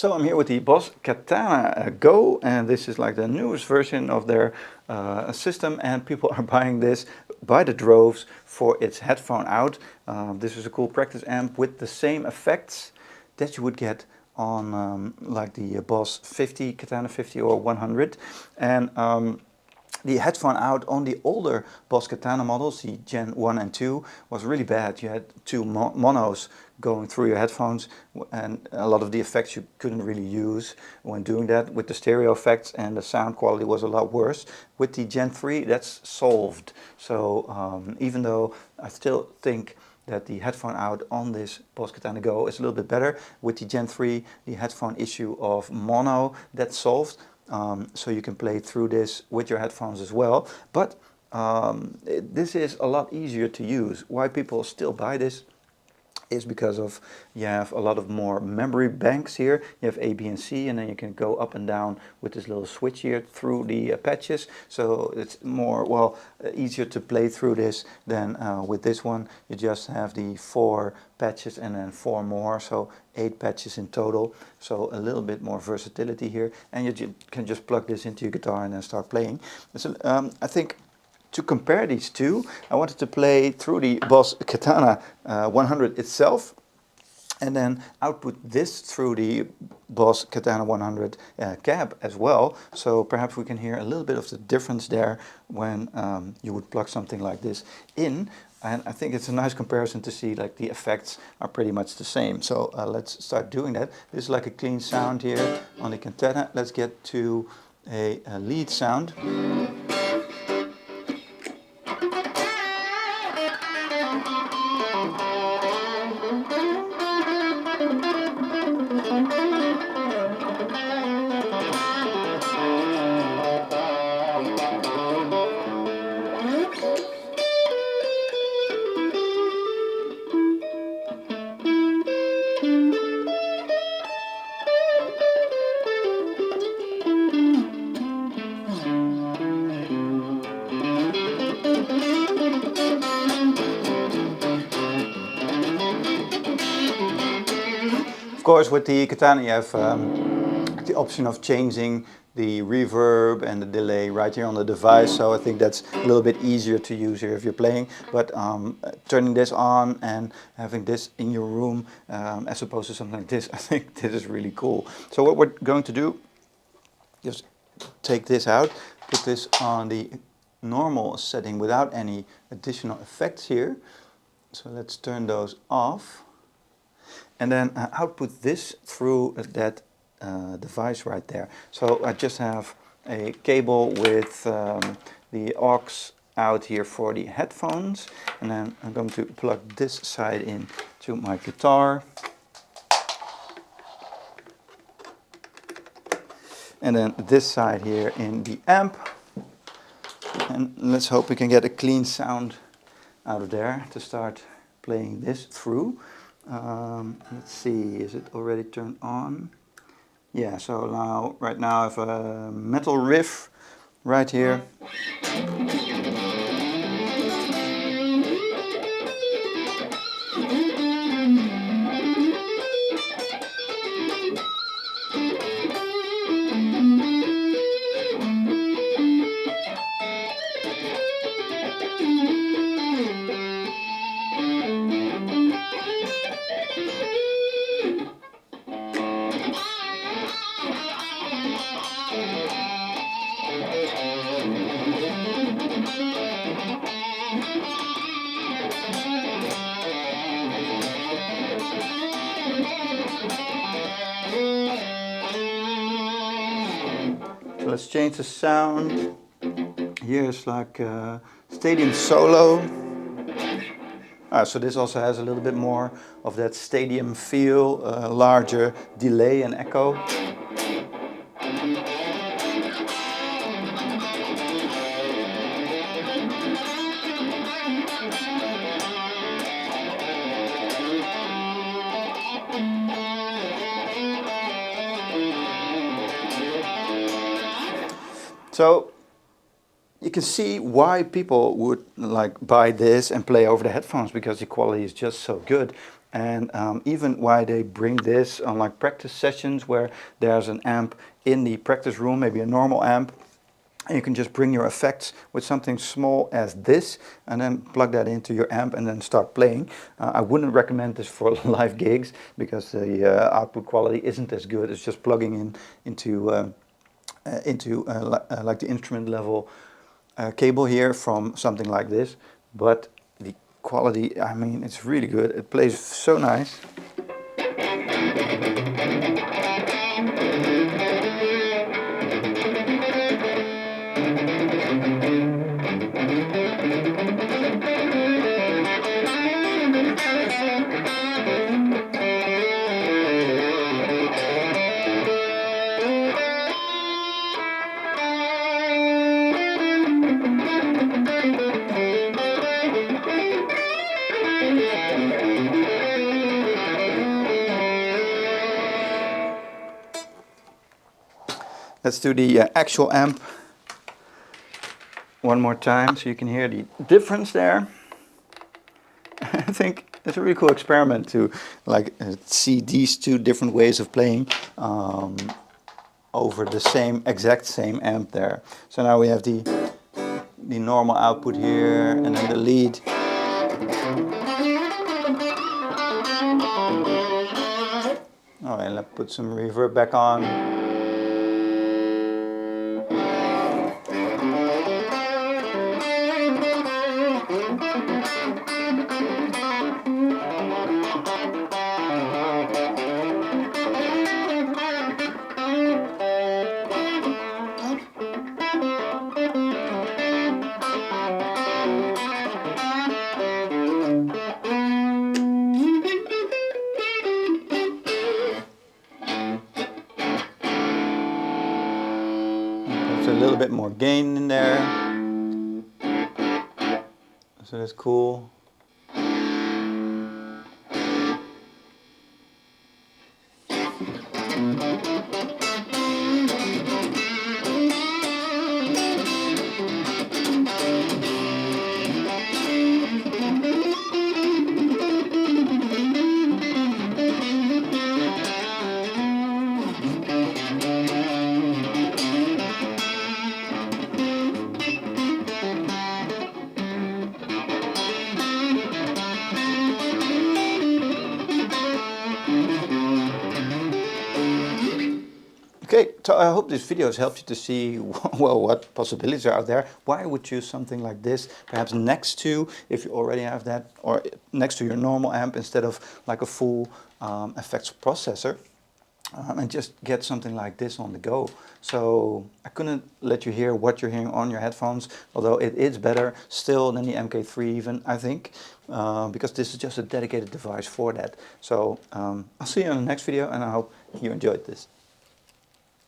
So I'm here with the Boss Katana Go, and this is like the newest version of their system, and people are buying this by the droves for its headphone out. This is a cool practice amp with the same effects that you would get on like the Boss 50, Katana 50 or 100. And the headphone out on the older Boss Katana models, the Gen 1 and 2, was really bad. You had two monos going through your headphones, and a lot of the effects you couldn't really use when doing that with the stereo effects, and the sound quality was a lot worse. With the Gen 3, that's solved. So even though I still think that the headphone out on this Boss Katana Go is a little bit better, with the Gen 3, the headphone issue of mono, that's solved. So you can play through this with your headphones as well. But this is a lot easier to use. Why people still buy this is because of you have a lot of more memory banks here. You have A, B, and C, and then you can go up and down with this little switch here through the patches. So it's more, well, easier to play through this than with this one. You just have the 4 patches and then 4 more, so 8 patches in total. So a little bit more versatility here, and you can just plug this into your guitar and then start playing. So I think to compare these two, I wanted to play through the Boss Katana 100 itself, and then output this through the Boss Katana 100 cab as well. So perhaps we can hear a little bit of the difference there when you would plug something like this in. And I think it's a nice comparison to see like the effects are pretty much the same. So let's start doing that. This is like a clean sound here on the Katana. Let's get to a lead sound. Of course, with the Katana you have the option of changing the reverb and the delay right here on the device, so I think that's a little bit easier to use here if you're playing. But turning this on and having this in your room as opposed to something like this, I think this is really cool. So what we're going to do, just take this out, put this on the normal setting without any additional effects here. So let's turn those off. And then output this through that device right there. So I just have a cable with the aux out here for the headphones, and then I'm going to plug this side in to my guitar. And then this side here in the amp. And let's hope we can get a clean sound out of there to start playing this through. Let's see, is it already turned on? Yeah, so now, right now I have a metal riff right here. So let's change the sound. Here's like a stadium solo. So this also has a little bit more of that stadium feel, larger delay and echo. So you can see why people would like buy this and play over the headphones, because the quality is just so good. And even why they bring this on like practice sessions where there's an amp in the practice room, maybe a normal amp, and you can just bring your effects with something small as this and then plug that into your amp and then start playing. I wouldn't recommend this for live gigs because the output quality isn't as good as just plugging in into like the instrument level cable here from something like this. But the quality, I mean, it's really good. It plays so nice. Let's do the actual amp one more time so you can hear the difference there. I think it's a really cool experiment to like see these two different ways of playing over the exact same amp there. So now we have the normal output here and then the lead. Oh, and let's put some reverb back on. There's a little bit more gain in there, so that's cool. Okay, so I hope this video has helped you to see well what possibilities are out there. Why I would choose something like this, perhaps next to, if you already have that, or next to your normal amp instead of like a full effects processor. And just get something like this on the go. So I couldn't let you hear what you're hearing on your headphones, although it is better still than the MK3 even, I think, because this is just a dedicated device for that. So I'll see you in the next video and I hope you enjoyed this.